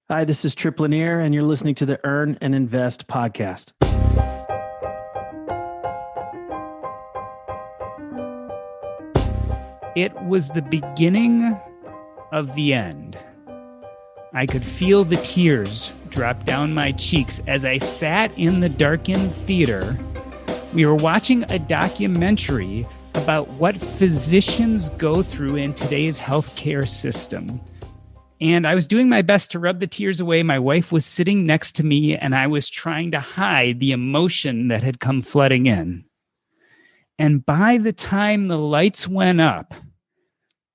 Hi, this is Tripp Lanier, and you're listening to the Earn and Invest podcast. It was the beginning of the end. I could feel the tears drop down my cheeks as I sat in the darkened theater. We were watching a documentary about what physicians go through in today's healthcare system. And I was doing my best to rub the tears away. My wife was sitting next to me, and I was trying to hide the emotion that had come flooding in. And by the time the lights went up,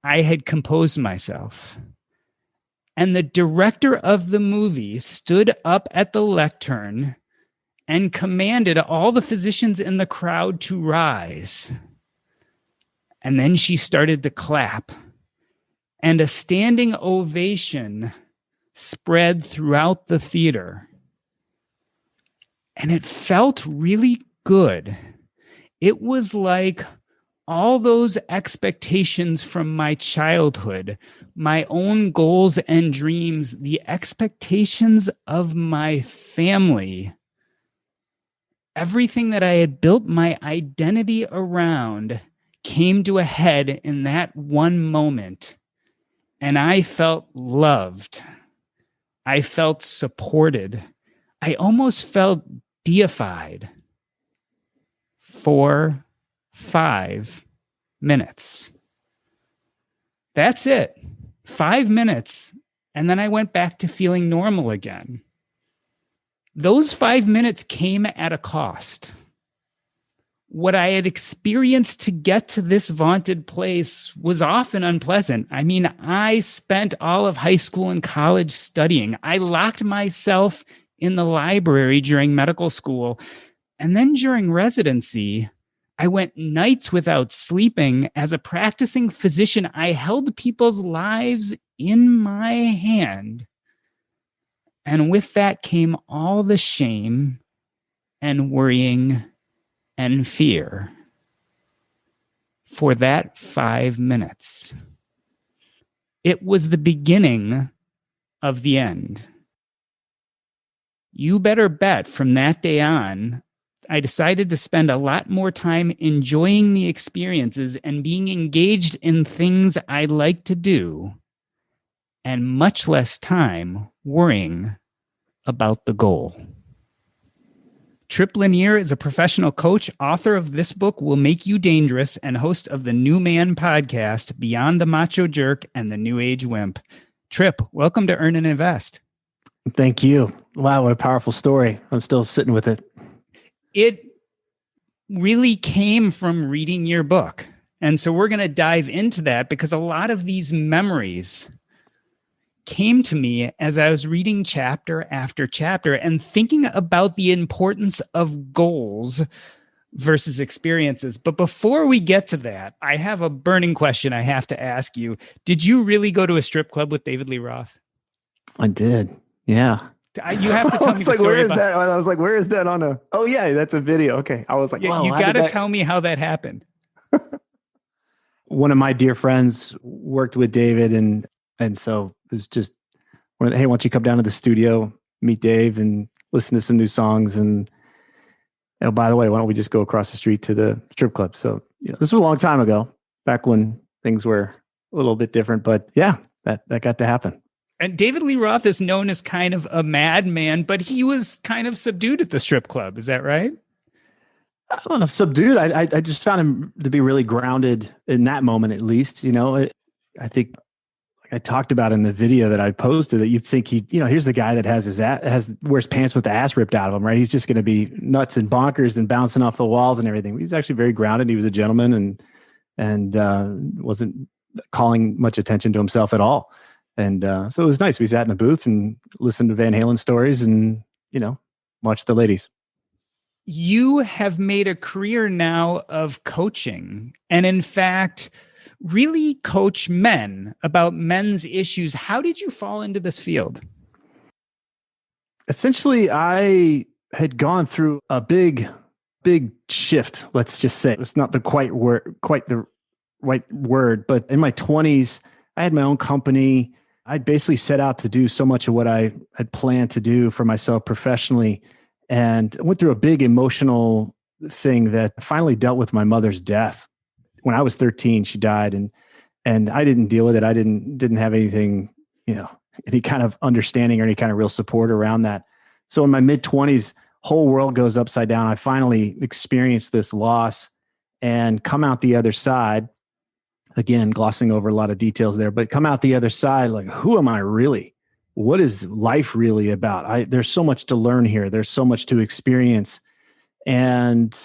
I had composed myself. And the director of the movie stood up at the lectern and commanded all the physicians in the crowd to rise. And then she started to clap. And a standing ovation spread throughout the theater. And it felt really good. It was like all those expectations from my childhood, my own goals and dreams, the expectations of my family, everything that I had built my identity around came to a head in that one moment. And I felt loved. I felt supported. I almost felt deified for 5 minutes. That's it. 5 minutes. And then I went back to feeling normal again. Those 5 minutes came at a cost. What I had experienced to get to this vaunted place was often unpleasant. I mean, I spent all of high school and college studying. I locked myself in the library during medical school. And then during residency, I went nights without sleeping. As a practicing physician, I held people's lives in my hand. And with that came all the shame and worrying and fear for that 5 minutes. It was the beginning of the end. You better bet from that day on, I decided to spend a lot more time enjoying the experiences and being engaged in things I like to do, and much less time worrying about the goal. Tripp Lanier is a professional coach, author of This Book Will Make You Dangerous, and host of the New Man podcast, Beyond the Macho Jerk and the New Age Wimp. Tripp, welcome to Earn and Invest. Thank you. Wow, what a powerful story. I'm still sitting with it. It really came from reading your book. And so we're going to dive into that because a lot of these memories came to me as I was reading chapter after chapter and thinking about the importance of goals versus experiences. But before we get to that, I have a burning question I have to ask you. Did you really go to a strip club with David Lee Roth? I did. Yeah. You have to tell me the story. Where is that? I was like, where is that on a... Oh, yeah, that's a video. Okay. I was like, wow. You got to tell me how that happened. One of my dear friends worked with David, and so it was just, hey, why don't you come down to the studio, meet Dave, and listen to some new songs? And oh, by the way, why don't we just go across the street to the strip club? So, this was a long time ago, back when things were a little bit different. But yeah, that got to happen. And David Lee Roth is known as kind of a madman, but he was kind of subdued at the strip club. Is that right? I don't know, subdued. I just found him to be really grounded in that moment, at least. I think, like I talked about in the video that I posted, that you think here's the guy that wears pants with the ass ripped out of him, right? He's just going to be nuts and bonkers and bouncing off the walls and everything. He's actually very grounded. He was a gentleman and wasn't calling much attention to himself at all. And so it was nice. We sat in a booth and listened to Van Halen stories and, watched the ladies. You have made a career now of coaching and, in fact, really coach men about men's issues. How did you fall into this field? Essentially, I had gone through a big shift. Let's just say it's not quite the right word, but in my 20s, I had my own company. I basically set out to do so much of what I had planned to do for myself professionally, and went through a big emotional thing that finally dealt with my mother's death. When I was 13, she died, and I didn't deal with it. I didn't have anything, any kind of understanding or any kind of real support around that. So in my mid-20s, whole world goes upside down. I finally experienced this loss and come out the other side. Again, glossing over a lot of details there, but come out the other side like, who am I really? What is life really about? There's so much to learn here. There's so much to experience. And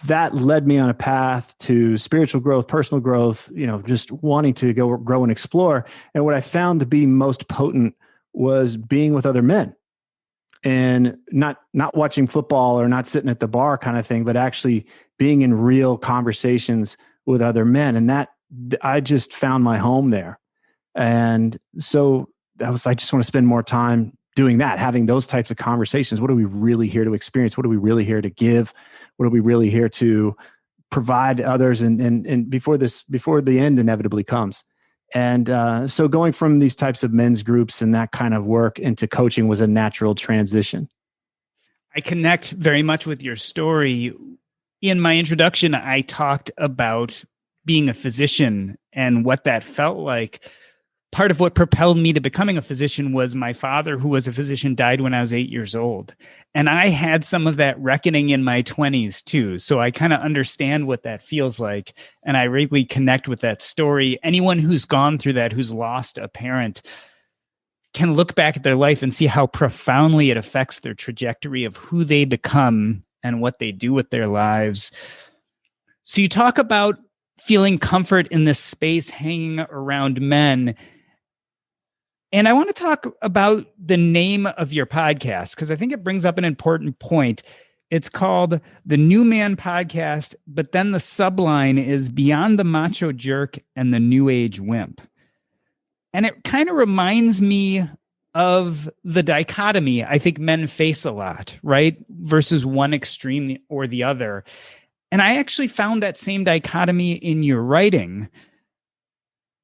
that led me on a path to spiritual growth, personal growth, just wanting to go grow and explore. And what I found to be most potent was being with other men, and not watching football or not sitting at the bar kind of thing, but actually being in real conversations with other men. And that I just found my home there. And so I just want to spend more time doing that, having those types of conversations. What are we really here to experience? What are we really here to give? What are we really here to provide others? And before the end inevitably comes. And so going from these types of men's groups and that kind of work into coaching was a natural transition. I connect very much with your story. In my introduction, I talked about being a physician and what that felt like. Part of what propelled me to becoming a physician was my father, who was a physician, died when I was 8 years old. And I had some of that reckoning in my 20s too. So I kind of understand what that feels like. And I really connect with that story. Anyone who's gone through that, who's lost a parent, can look back at their life and see how profoundly it affects their trajectory of who they become and what they do with their lives. So you talk about feeling comfort in this space, hanging around men. And I want to talk about the name of your podcast, because I think it brings up an important point. It's called the New Man Podcast, but then the subline is Beyond the Macho Jerk and the New Age Wimp. And it kind of reminds me of the dichotomy I think men face a lot, right? Versus one extreme or the other. And I actually found that same dichotomy in your writing.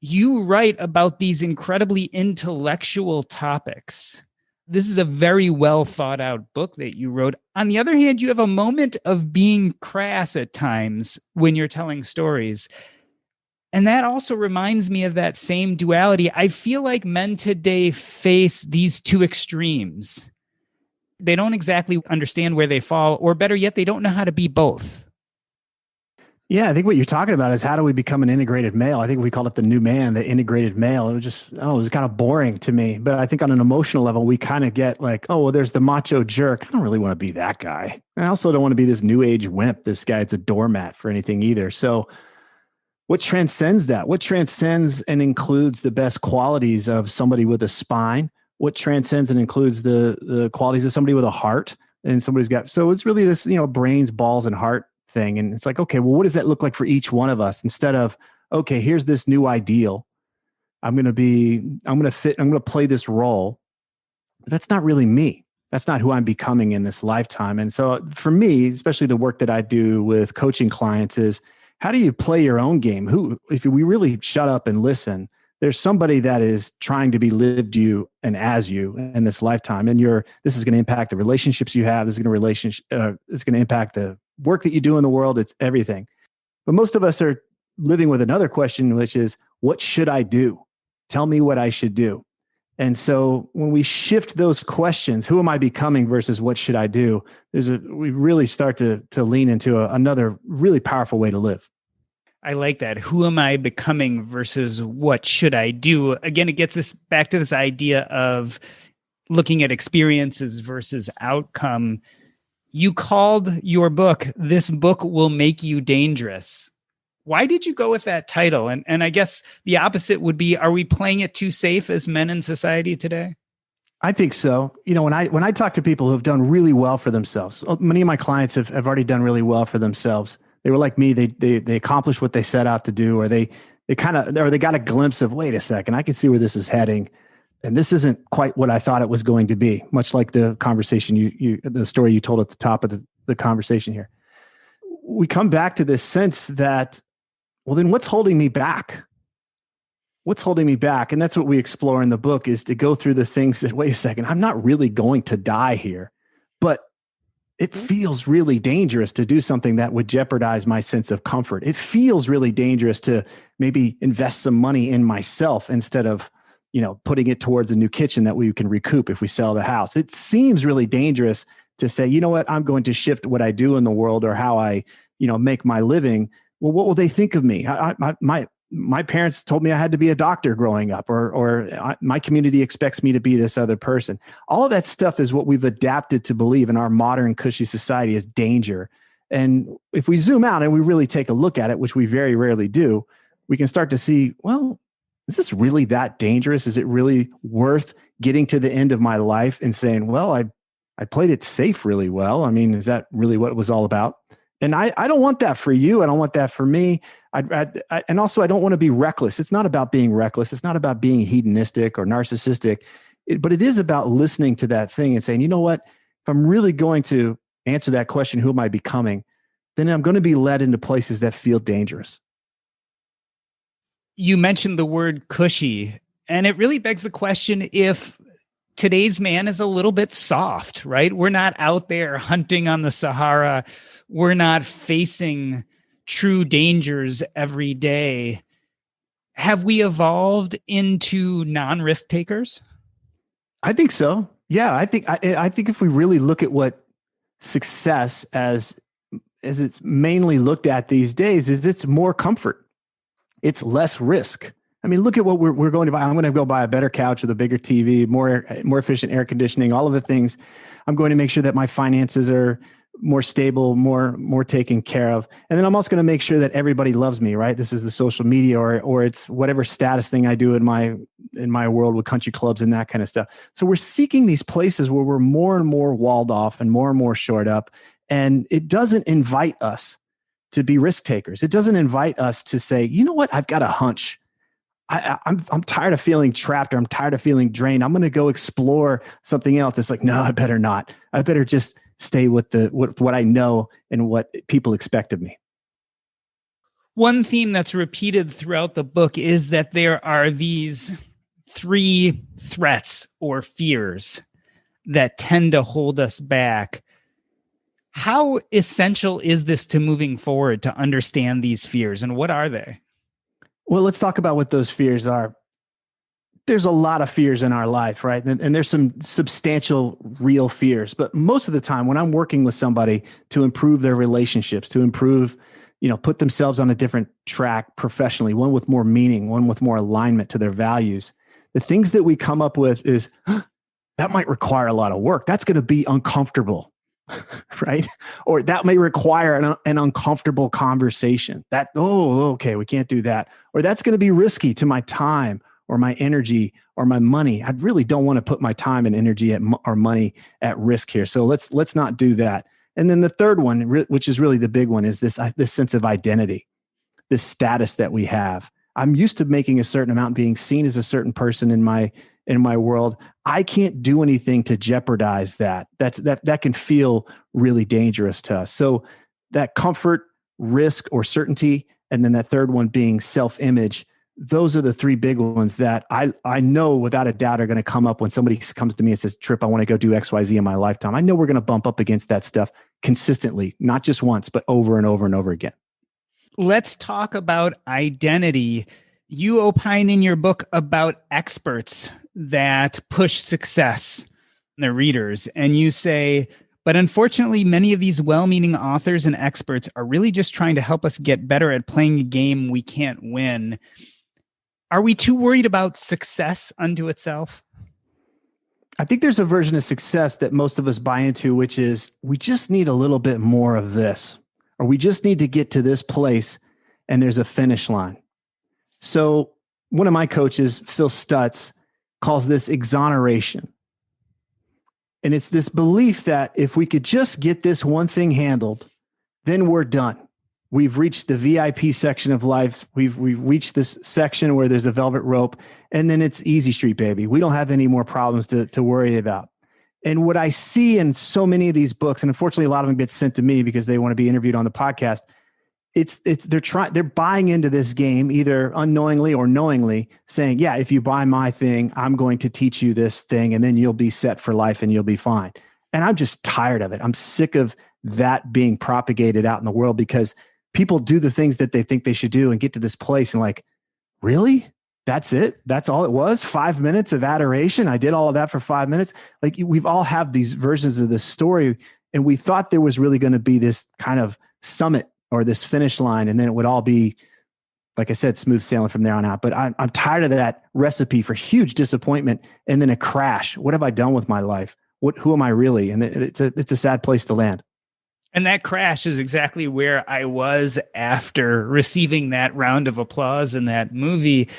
You write about these incredibly intellectual topics. This is a very well thought out book that you wrote. On the other hand, you have a moment of being crass at times when you're telling stories. And that also reminds me of that same duality. I feel like men today face these two extremes. They don't exactly understand where they fall, or better yet, they don't know how to be both. Yeah, I think what you're talking about is how do we become an integrated male? I think we call it the new man, the integrated male. It was kind of boring to me. But I think on an emotional level, we kind of get like, oh, well, there's the macho jerk. I don't really want to be that guy. I also don't want to be this new age wimp. This guy's a doormat for anything either. So what transcends that? What transcends and includes the best qualities of somebody with a spine? What transcends and includes the qualities of somebody with a heart? And somebody's got, so it's really this, brains, balls, and heart thing. And it's like, okay, well, what does that look like for each one of us? Instead of, okay, here's this new ideal. I'm going to play this role. But that's not really me. That's not who I'm becoming in this lifetime. And so for me, especially the work that I do with coaching clients is, how do you play your own game? If we really shut up and listen, there's somebody that is trying to be lived you and as you in this lifetime. And this is going to impact the relationships you have. This is going to impact the work that you do in the world. It's everything. But most of us are living with another question, which is, what should I do? Tell me what I should do. And so when we shift those questions, who am I becoming versus what should I do? We really start to lean into another really powerful way to live. I like that. Who am I becoming versus what should I do? Again, it gets us back to this idea of looking at experiences versus outcome. You called your book, This Book Will Make You Dangerous. Why did you go with that title? And I guess the opposite would be, are we playing it too safe as men in society today? I think so. When I talk to people who have done really well for themselves, many of my clients have already done really well for themselves. They were like me. They accomplished what they set out to do, or they got a glimpse of, wait a second, I can see where this is heading. And this isn't quite what I thought it was going to be, much like the conversation the story you told at the top of the conversation here. We come back to this sense that, well, then what's holding me back? what's holding me back? And that's what we explore in the book, is to go through the things that, wait a second, I'm not really going to die here, but it feels really dangerous to do something that would jeopardize my sense of comfort. It feels really dangerous to maybe invest some money in myself instead of, putting it towards a new kitchen that we can recoup if we sell the house. It seems really dangerous to say, you know what, I'm going to shift what I do in the world or how I, make my living. Well, what will they think of me? My parents told me I had to be a doctor growing up, or my community expects me to be this other person. All of that stuff is what we've adapted to believe in our modern cushy society as danger. And if we zoom out and we really take a look at it, which we very rarely do, we can start to see, well, is this really that dangerous? Is it really worth getting to the end of my life and saying, well, I played it safe really well? I mean, is that really what it was all about? And I don't want that for you. I don't want that for me. And also, I don't want to be reckless. It's not about being reckless. It's not about being hedonistic or narcissistic, but it is about listening to that thing and saying, you know what, if I'm really going to answer that question, who am I becoming? Then I'm going to be led into places that feel dangerous. You mentioned the word cushy, and it really begs the question if today's man is a little bit soft, right? We're not out there hunting on the Sahara. We're not facing true dangers every day. Have we evolved into non-risk takers? I think so. Yeah, I think if we really look at what success as it's mainly looked at these days, is it's more comfort. It's less risk. I mean, look at what we're going to buy. I'm going to go buy a better couch with a bigger TV, more efficient air conditioning, all of the things. I'm going to make sure that my finances are more stable, more taken care of. And then I'm also going to make sure that everybody loves me, right? This is the social media or it's whatever status thing I do in my world with country clubs and that kind of stuff. So we're seeking these places where we're more and more walled off and more shored up. And it doesn't invite us to be risk takers. It doesn't invite us to say, you know what, I've got a hunch. I'm tired of feeling trapped, or I'm tired of feeling drained. I'm going to go explore something else. It's like, no, I better not. I better just stay with what I know and what people expect of me. One theme that's repeated throughout the book is that there are these 3 threats or fears that tend to hold us back. How essential is this to moving forward to understand these fears, and what are they? Well, let's talk about what those fears are. There's a lot of fears in our life, right? And there's some substantial real fears. But most of the time when I'm working with somebody to improve their relationships, to improve, put themselves on a different track professionally, one with more meaning, one with more alignment to their values, the things that we come up with is, that might require a lot of work. That's going to be uncomfortable. Right? Or that may require an uncomfortable conversation. Okay, we can't do that. Or that's going to be risky to my time or my energy or my money. I really don't want to put my time and energy or money at risk here. So let's not do that. And then the third one, which is really the big one, is this sense of identity, this status that we have. I'm used to making a certain amount, being seen as a certain person in my world. I can't do anything to jeopardize that. That can feel really dangerous to us. So that comfort, risk, or certainty, and then that third one being self-image, those are the 3 big ones that I know without a doubt are going to come up when somebody comes to me and says, Tripp, I want to go do XYZ in my lifetime. I know we're going to bump up against that stuff consistently, not just once, but over and over and over again. Let's talk about identity. You opine in your book about experts that push success in their readers. And you say, but unfortunately, many of these well-meaning authors and experts are really just trying to help us get better at playing a game we can't win. Are we too worried about success unto itself? I think there's a version of success that most of us buy into, which is we just need a little bit more of this, or we just need to get to this place and there's a finish line. So one of my coaches, Phil Stutz, calls this exoneration. And it's this belief that if we could just get this one thing handled, then we're done. We've reached the VIP section of life. We've reached this section where there's a velvet rope, and then it's easy street, baby. We don't have any more problems to worry about. And what I see in so many of these books, and unfortunately a lot of them get sent to me because they want to be interviewed on the podcast, they're buying into this game either unknowingly or knowingly, saying, yeah, if you buy my thing, I'm going to teach you this thing and then you'll be set for life and you'll be fine. And I'm just tired of it. I'm sick of that being propagated out in the world, because people do the things that they think they should do and get to this place and like, really? That's it? That's all it was? 5 minutes of adoration? I did all of that for 5 minutes? Like, we've all have these versions of this story, and we thought there was really going to be this kind of summit or this finish line, and then it would all be, like I said, smooth sailing from there on out. But I'm tired of that recipe for huge disappointment and then a crash. What have I done with my life? Who am I really? And it's a sad place to land. And that crash is exactly where I was after receiving that round of applause in that movie.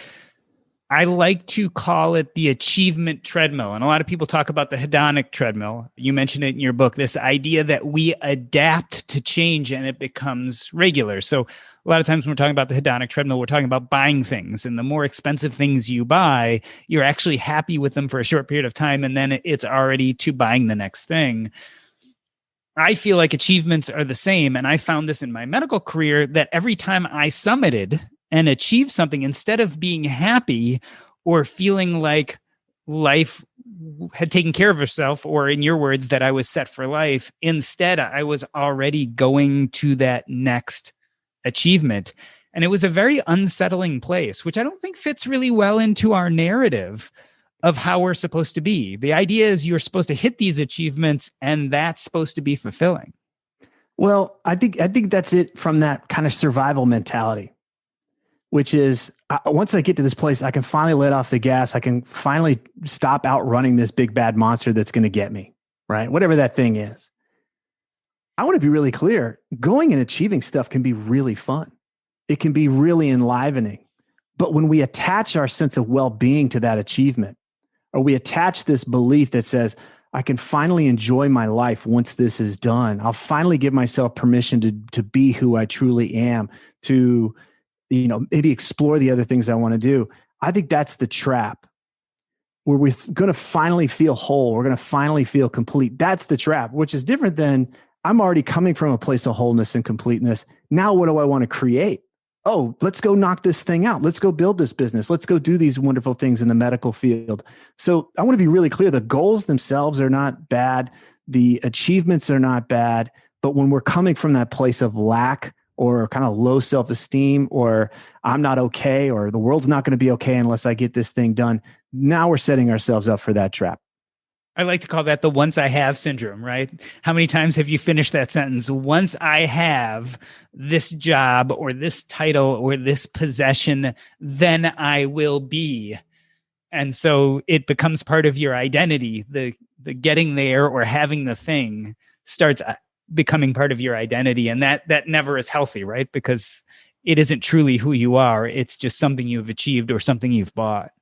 I like to call it the achievement treadmill. And a lot of people talk about the hedonic treadmill. You mentioned it in your book, this idea that we adapt to change and it becomes regular. So a lot of times when we're talking about the hedonic treadmill, we're talking about buying things. And the more expensive things you buy, you're actually happy with them for a short period of time. And then it's already to buying the next thing. I feel like achievements are the same. And I found this in my medical career, that every time I summited and achieved something, instead of being happy or feeling like life had taken care of itself, or in your words, that I was set for life, instead, I was already going to that next achievement. And it was a very unsettling place, which I don't think fits really well into our narrative of how we're supposed to be. The idea is you're supposed to hit these achievements and that's supposed to be fulfilling. Well, I think that's it from that kind of survival mentality, which is once I get to this place, I can finally let off the gas. I can finally stop outrunning this big bad monster that's going to get me, right? Whatever that thing is. I want to be really clear. Going and achieving stuff can be really fun. It can be really enlivening. But when we attach our sense of well-being to that achievement, or we attach this belief that says, I can finally enjoy my life once this is done. I'll finally give myself permission to be who I truly am, to, maybe explore the other things I want to do. I think that's the trap, where we're going to finally feel whole. We're going to finally feel complete. That's the trap, which is different than I'm already coming from a place of wholeness and completeness. Now, what do I want to create? Oh, let's go knock this thing out. Let's go build this business. Let's go do these wonderful things in the medical field. So I want to be really clear. The goals themselves are not bad. The achievements are not bad. But when we're coming from that place of lack or kind of low self-esteem, or I'm not okay, or the world's not going to be okay unless I get this thing done, now we're setting ourselves up for that trap. I like to call that the once I have syndrome, right? How many times have you finished that sentence? Once I have this job or this title or this possession, then I will be. And so it becomes part of your identity. The getting there or having the thing starts becoming part of your identity. And that never is healthy, right? Because it isn't truly who you are. It's just something you've achieved or something you've bought.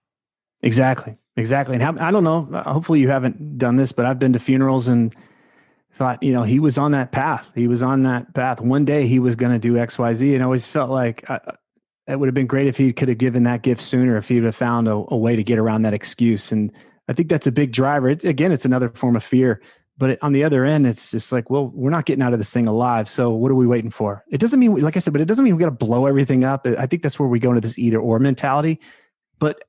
Exactly. And I don't know, hopefully you haven't done this, but I've been to funerals and thought, he was on that path. One day he was going to do X, Y, Z. And I always felt like it would have been great if he could have given that gift sooner, if he would have found a way to get around that excuse. And I think that's a big driver. It's another form of fear, but on the other end, it's just like, well, we're not getting out of this thing alive. So what are we waiting for? It doesn't mean, like I said, but it doesn't mean we got to blow everything up. I think that's where we go into this either or mentality. But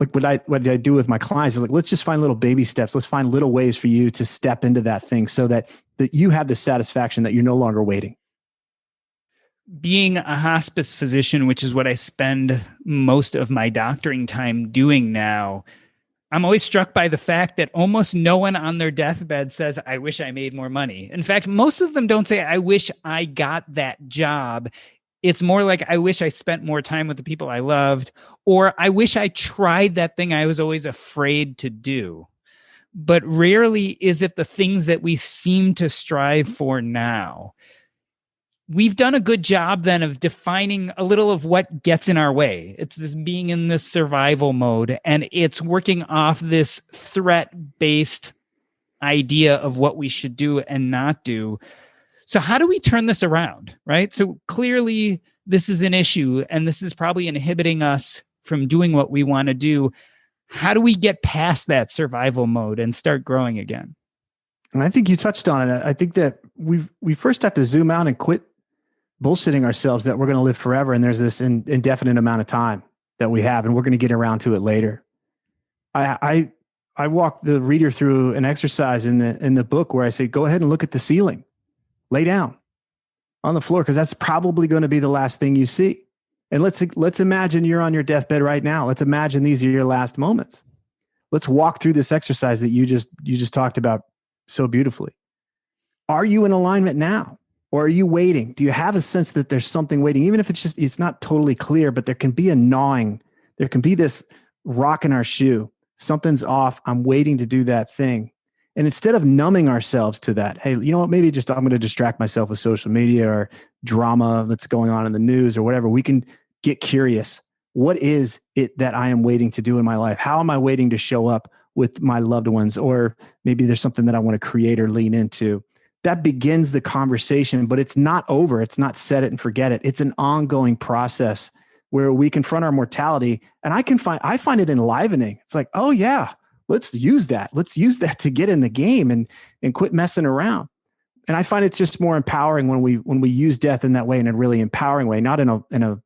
like what I do with my clients is like, let's just find little baby steps. Let's find little ways for you to step into that thing so that you have the satisfaction that you're no longer waiting. Being a hospice physician, which is what I spend most of my doctoring time doing now, I'm always struck by the fact that almost no one on their deathbed says, I wish I made more money. In fact, most of them don't say, I wish I got that job. It's more like, I wish I spent more time with the people I loved, or I wish I tried that thing I was always afraid to do. But rarely is it the things that we seem to strive for now. We've done a good job then of defining a little of what gets in our way. It's this being in this survival mode, and it's working off this threat-based idea of what we should do and not do. So how do we turn this around, right? So clearly this is an issue, and this is probably inhibiting us from doing what we want to do. How do we get past that survival mode and start growing again? And I think you touched on it. I think that we first have to zoom out and quit bullshitting ourselves that we're going to live forever. And there's this indefinite amount of time that we have, and we're going to get around to it later. I walk the reader through an exercise in the book where I say, go ahead and look at the ceiling, lay down on the floor, because that's probably going to be the last thing you see. And let's imagine you're on your deathbed right now. Let's imagine these are your last moments. Let's walk through this exercise that you just talked about so beautifully. Are you in alignment now? Or are you waiting? Do you have a sense that there's something waiting? Even if it's not totally clear, but there can be a gnawing. There can be this rock in our shoe. Something's off. I'm waiting to do that thing. And instead of numbing ourselves to that, hey, you know what? Maybe just I'm going to distract myself with social media or drama that's going on in the news or whatever. We can get curious. What is it that I am waiting to do in my life? How am I waiting to show up with my loved ones? Or maybe there's something that I want to create or lean into. That begins the conversation, but it's not over. It's not set it and forget it. It's an ongoing process where we confront our mortality. And I find it enlivening. It's like, oh yeah, let's use that. Let's use that to get in the game and quit messing around. And I find it's just more empowering when we use death in that way, in a really empowering way, not in a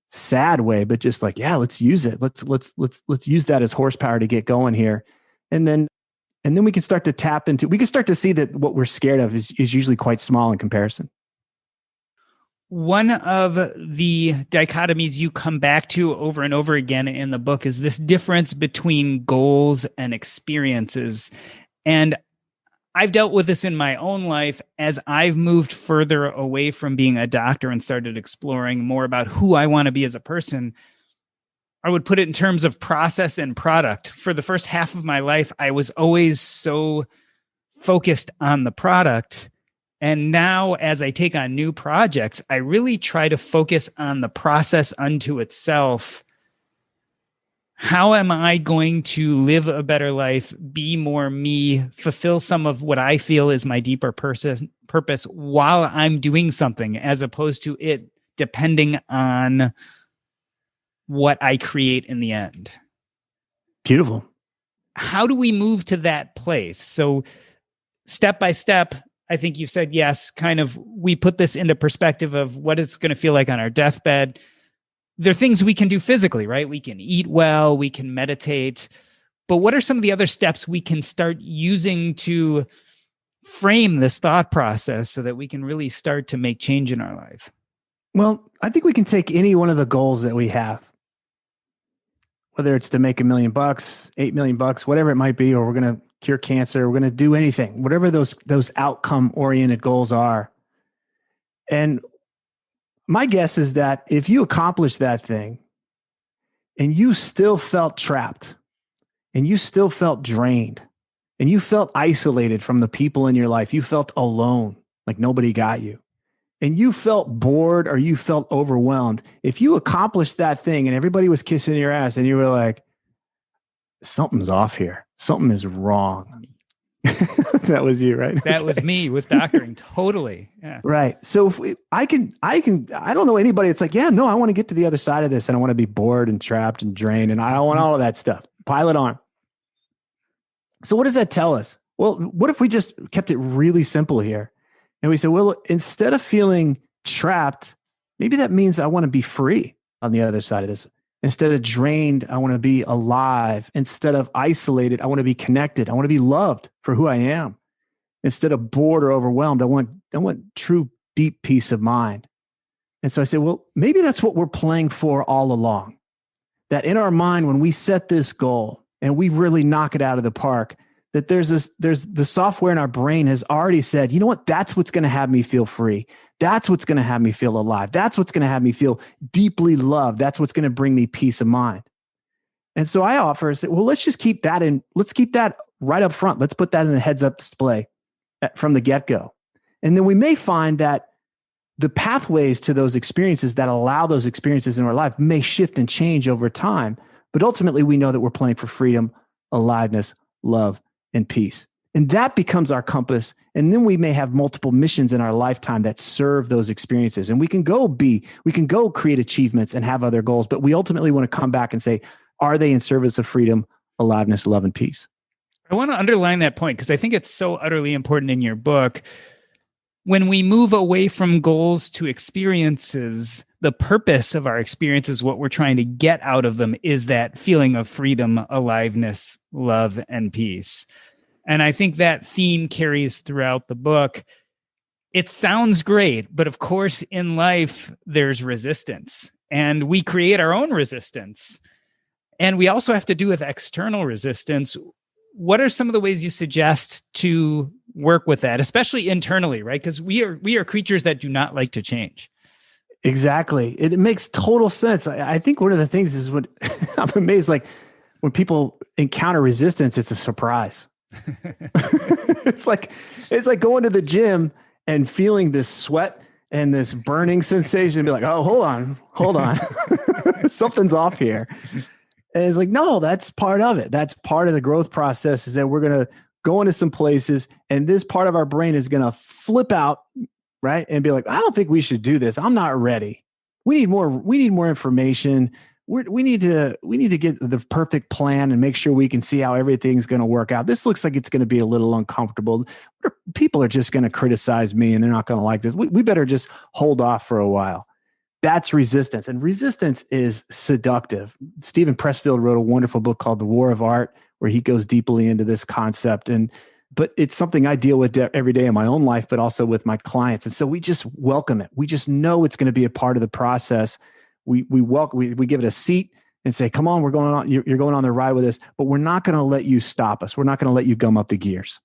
sad way, but just like, yeah, let's use it. Let's use that as horsepower to get going here. And then we can start to see that what we're scared of is usually quite small in comparison. One of the dichotomies you come back to over and over again in the book is this difference between goals and experiences. And I've dealt with this in my own life as I've moved further away from being a doctor and started exploring more about who I want to be as a person. I would put it in terms of process and product. For the first half of my life, I was always so focused on the product. And now as I take on new projects, I really try to focus on the process unto itself. How am I going to live a better life, be more me, fulfill some of what I feel is my deeper purpose while I'm doing something, as opposed to it depending on what I create in the end? Beautiful. How do we move to that place? So step by step, I think you said, yes, kind of, we put this into perspective of what it's going to feel like on our deathbed. There are things we can do physically, right? We can eat well, we can meditate, but what are some of the other steps we can start using to frame this thought process so that we can really start to make change in our life? Well, I think we can take any one of the goals that we have, whether it's to make $1 million, $8 million, whatever it might be, or we're going to cure cancer, we're going to do anything, whatever those outcome-oriented goals are. And my guess is that if you accomplish that thing and you still felt trapped and you still felt drained and you felt isolated from the people in your life, you felt alone, like nobody got you, and you felt bored or you felt overwhelmed, if you accomplished that thing and everybody was kissing your ass and you were like, something's off here, something is wrong. That was you, right? That was me with doctoring. Totally. Yeah. Right. So if I don't know anybody. It's like, yeah, no, I want to get to the other side of this and I want to be bored and trapped and drained. And I want all of that stuff. Pile it on. So what does that tell us? Well, what if we just kept it really simple here? And we said, well, instead of feeling trapped, maybe that means I want to be free on the other side of this. Instead of drained, I want to be alive. Instead of isolated, I want to be connected. I want to be loved for who I am. Instead of bored or overwhelmed, I want true, deep peace of mind. And so I said, well, maybe that's what we're playing for all along. That in our mind, when we set this goal and we really knock it out of the park, that there's the software in our brain has already said, you know what? That's what's going to have me feel free. That's what's going to have me feel alive. That's what's going to have me feel deeply loved. That's what's going to bring me peace of mind. And so I offer, I say, well, let's just keep that in. Let's keep that right up front. Let's put that in the heads up display from the get-go. And then we may find that the pathways to those experiences that allow those experiences in our life may shift and change over time. But ultimately, we know that we're playing for freedom, aliveness, love, and peace. And that becomes our compass. And then we may have multiple missions in our lifetime that serve those experiences. And we can go create achievements and have other goals, but we ultimately want to come back and say, are they in service of freedom, aliveness, love, and peace? I want to underline that point because I think it's so utterly important in your book. when we move away from goals to experiences, the purpose of our experiences, what we're trying to get out of them, is that feeling of freedom, aliveness, love, and peace. And I think that theme carries throughout the book. It sounds great, but of course, in life, there's resistance, and we create our own resistance. And we also have to do with external resistance. What are some of the ways you suggest to work with that, especially internally, right? Because we are creatures that do not like to change. Exactly. It makes total sense. I think one of the things is when I'm amazed, like when people encounter resistance, it's a surprise. it's like going to the gym and feeling this sweat and this burning sensation and be like, oh, hold on. Something's off here. And it's like, no, that's part of it. That's part of the growth process, is that we're going to go into some places and this part of our brain is going to flip out, right? And be like, I don't think we should do this. I'm not ready. We need more information. We need to get the perfect plan and make sure we can see how everything's going to work out. This looks like it's going to be a little uncomfortable. People are just going to criticize me and they're not going to like this. We better just hold off for a while. That's resistance. And resistance is seductive. Stephen Pressfield wrote a wonderful book called The War of Art, where he goes deeply into this concept. But it's something I deal with every day in my own life, but also with my clients. And so we just welcome it. We just know it's going to be a part of the process. We give it a seat and say, come on, we're going on. You're going on the ride with us, but we're not going to let you stop us. We're not going to let you gum up the gears.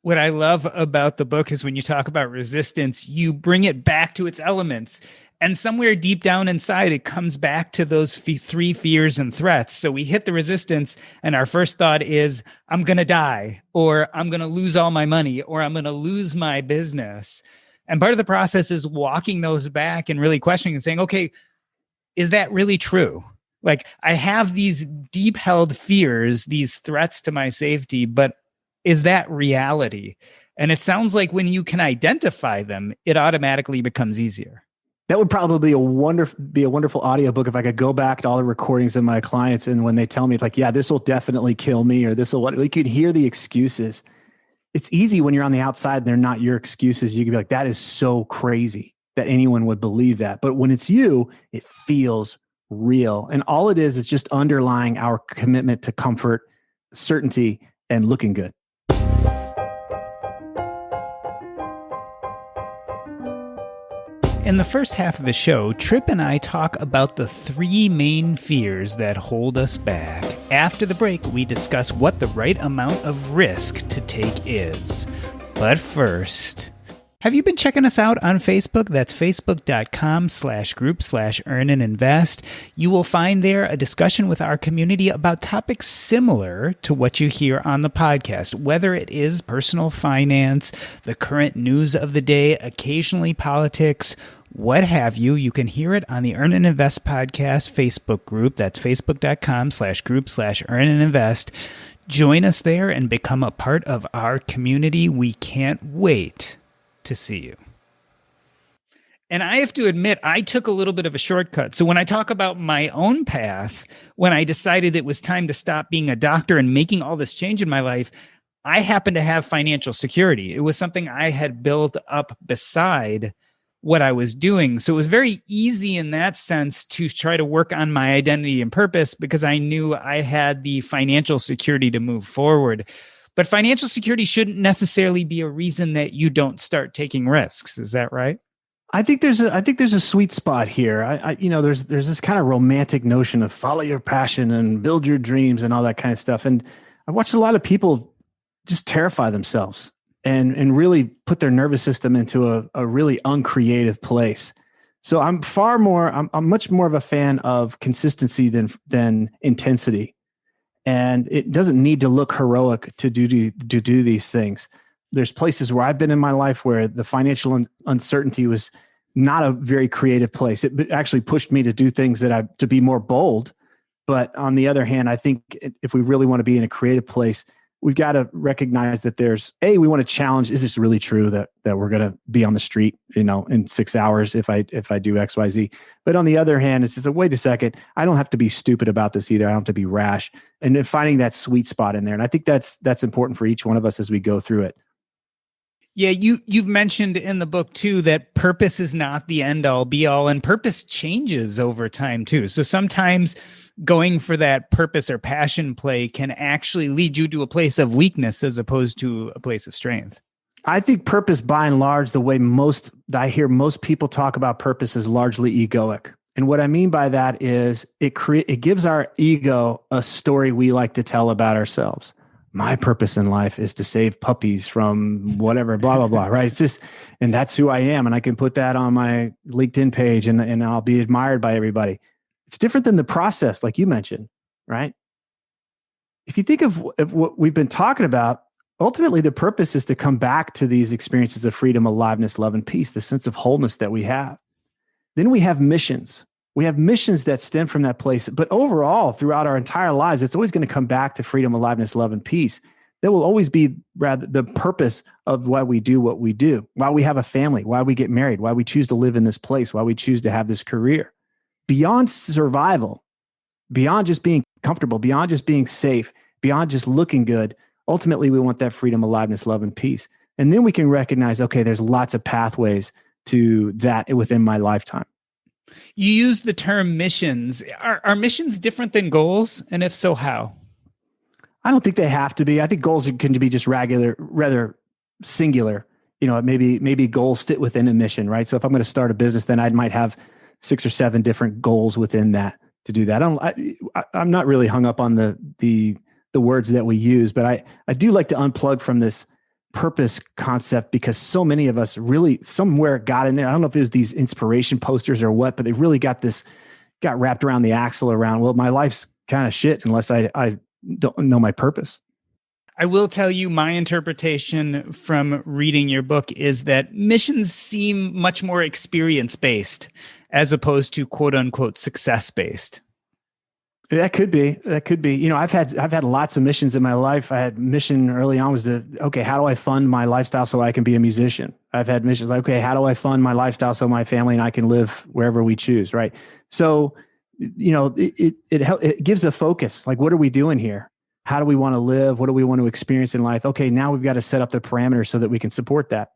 What I love about the book is when you talk about resistance, you bring it back to its elements. And somewhere deep down inside, it comes back to those three fears and threats. So we hit the resistance and our first thought is, I'm going to die, or I'm going to lose all my money, or I'm going to lose my business. And part of the process is walking those back and really questioning and saying, okay, is that really true? Like, I have these deep held fears, these threats to my safety, but is that reality? And it sounds like when you can identify them, it automatically becomes easier. That would probably be a wonderful audiobook if I could go back to all the recordings of my clients. And when they tell me, it's like, yeah, this will definitely kill me, or this will, like, you can hear the excuses. It's easy when you're on the outside and they're not your excuses. You can be like, that is so crazy that anyone would believe that. But when it's you, it feels real. And all it is just underlying our commitment to comfort, certainty, and looking good. In the first half of the show, Tripp and I talk about the three main fears that hold us back. After the break, we discuss what the right amount of risk to take is. But first, have you been checking us out on Facebook? That's facebook.com/group/earn and invest. You will find there a discussion with our community about topics similar to what you hear on the podcast, whether it is personal finance, the current news of the day, occasionally politics, what have you. You can hear it on the Earn and Invest podcast Facebook group. That's facebook.com/group/earn and invest. Join us there and become a part of our community. We can't wait to see you. And I have to admit, I took a little bit of a shortcut. So when I talk about my own path, when I decided it was time to stop being a doctor and making all this change in my life, I happened to have financial security. It was something I had built up beside what I was doing. So it was very easy in that sense to try to work on my identity and purpose because I knew I had the financial security to move forward. But financial security shouldn't necessarily be a reason that you don't start taking risks. Is that right? I think there's a sweet spot here. There's this kind of romantic notion of follow your passion and build your dreams and all that kind of stuff. And I've watched a lot of people just terrify themselves and really put their nervous system into a really uncreative place. So I'm much more of a fan of consistency than intensity. And it doesn't need to look heroic to do these things. There's places where I've been in my life where the financial uncertainty was not a very creative place. It actually pushed me to do things to be more bold. But on the other hand, I think if we really want to be in a creative place, we've got to recognize that we want to challenge, is this really true that we're going to be on the street, in 6 hours if I do X, Y, Z. But on the other hand, it's just wait a second, I don't have to be stupid about this either. I don't have to be rash. And then finding that sweet spot in there. And I think that's important for each one of us as we go through it. Yeah, you've mentioned in the book too that purpose is not the end all be all, and purpose changes over time too. So sometimes going for that purpose or passion play can actually lead you to a place of weakness as opposed to a place of strength. I think purpose, by and large, the way I hear most people talk about purpose is largely egoic. And what I mean by that is it gives our ego a story we like to tell about ourselves. My purpose in life is to save puppies from whatever, blah, blah, blah, right? It's just, and that's who I am. And I can put that on my LinkedIn page and I'll be admired by everybody. It's different than the process, like you mentioned, right? If you think of what we've been talking about, ultimately the purpose is to come back to these experiences of freedom, aliveness, love, and peace, the sense of wholeness that we have. Then we have missions. We have missions that stem from that place. But overall, throughout our entire lives, it's always going to come back to freedom, aliveness, love, and peace. That will always be rather the purpose of why we do what we do, why we have a family, why we get married, why we choose to live in this place, why we choose to have this career. Beyond survival, beyond just being comfortable, beyond just being safe, beyond just looking good, ultimately we want that freedom, aliveness, love, and peace. And then we can recognize, okay, there's lots of pathways to that within my lifetime. You use the term missions. Are missions different than goals? And if so, how? I don't think they have to be. I think goals can be just rather singular. You know, maybe goals fit within a mission, right? So if I'm going to start a business, then I might have 6 or 7 different goals within that to do that. I'm not really hung up on the words that we use, but I do like to unplug from this purpose concept because so many of us really somewhere got in there. I don't know if it was these inspiration posters or what, but they really got wrapped around the axle around, well, my life's kind of shit unless I don't know my purpose. I will tell you my interpretation from reading your book is that missions seem much more experience-based as opposed to quote unquote success-based. That could be. You know, I've had lots of missions in my life. I had mission early on was okay, how do I fund my lifestyle so I can be a musician? I've had missions like, okay, how do I fund my lifestyle so my family and I can live wherever we choose, right? So, you know, it gives a focus. Like, what are we doing here? How do we want to live? What do we want to experience in life? Okay, now we've got to set up the parameters so that we can support that.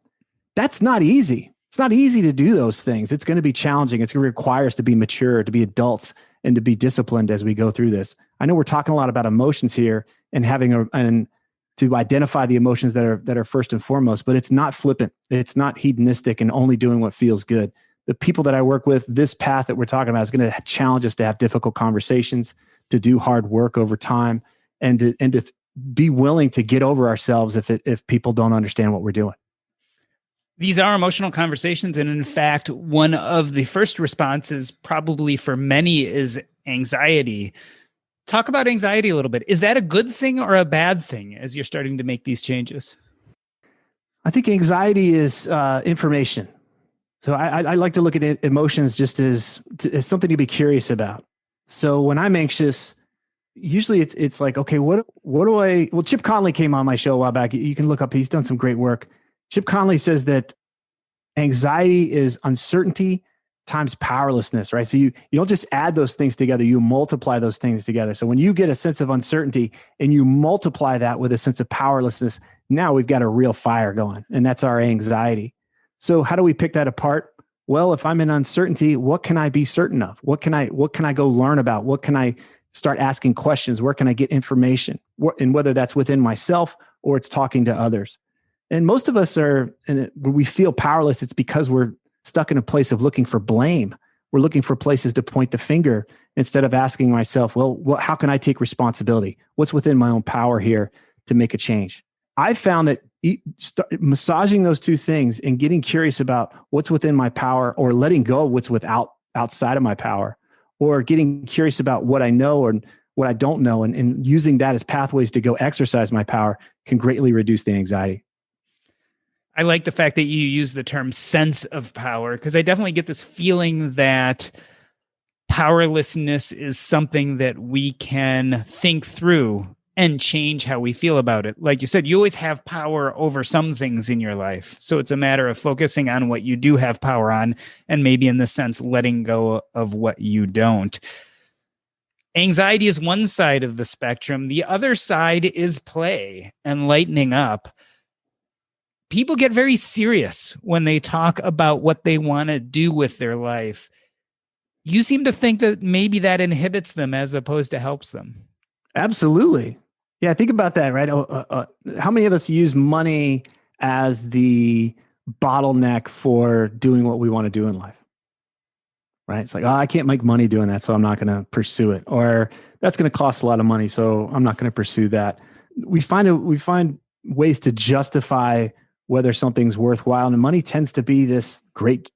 That's not easy. It's not easy to do those things. It's going to be challenging. It's going to require us to be mature, to be adults, and to be disciplined as we go through this. I know we're talking a lot about emotions here and and to identify the emotions that are first and foremost, but it's not flippant. It's not hedonistic and only doing what feels good. The people that I work with, this path that we're talking about is going to challenge us to have difficult conversations, to do hard work over time, and to be willing to get over ourselves if people don't understand what we're doing. These are emotional conversations. And in fact, one of the first responses probably for many is anxiety. Talk about anxiety a little bit. Is that a good thing or a bad thing as you're starting to make these changes? I think anxiety is information. So I like to look at emotions just as something to be curious about. So when I'm anxious, usually it's like, okay, what do I, well, Chip Conley came on my show a while back. You can look up, he's done some great work. Chip Conley says that anxiety is uncertainty times powerlessness, right? So you don't just add those things together, you multiply those things together. So when you get a sense of uncertainty and you multiply that with a sense of powerlessness, now we've got a real fire going, and that's our anxiety. So how do we pick that apart? Well, if I'm in uncertainty, what can I be certain of? What can I go learn about? What can I start asking questions? Where can I get information? And whether that's within myself or it's talking to others. And most of us when we feel powerless, it's because we're stuck in a place of looking for blame. We're looking for places to point the finger instead of asking myself, well, how can I take responsibility? What's within my own power here to make a change? I found that massaging those two things and getting curious about what's within my power, or letting go of what's outside of my power, or getting curious about what I know or what I don't know, and using that as pathways to go exercise my power, can greatly reduce the anxiety. I like the fact that you use the term sense of power, because I definitely get this feeling that powerlessness is something that we can think through and change how we feel about it. Like you said, you always have power over some things in your life. So it's a matter of focusing on what you do have power on, and maybe in this sense, letting go of what you don't. Anxiety is one side of the spectrum. The other side is play and lightening up. people get very serious when they talk about what they want to do with their life. You seem to think that maybe that inhibits them as opposed to helps them. Absolutely. Yeah, think about that, right? How many of us use money as the bottleneck for doing what we want to do in life? Right? It's like, oh, I can't make money doing that, so I'm not going to pursue it. Or that's going to cost a lot of money, so I'm not going to pursue that. We find ways to justify whether something's worthwhile, and money tends to be this great,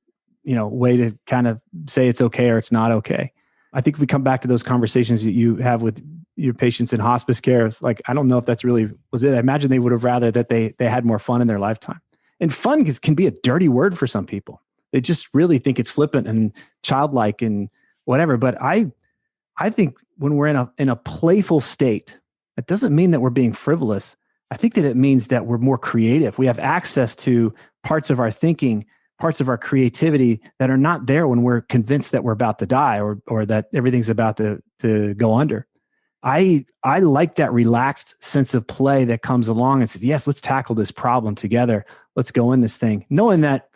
way to kind of say it's okay or it's not okay. I think if we come back to those conversations that you have with your patients in hospice care, it's like, I don't know if that's really was it. I imagine they would have rather that they had more fun in their lifetime. And fun can be a dirty word for some people. They just really think it's flippant and childlike and whatever. But I think when we're in a playful state, it doesn't mean that we're being frivolous. I think that it means that we're more creative. We have access to parts of our thinking, parts of our creativity that are not there when we're convinced that we're about to die or that everything's about to go under. I like that relaxed sense of play that comes along and says, yes, let's tackle this problem together. Let's go in this thing, knowing that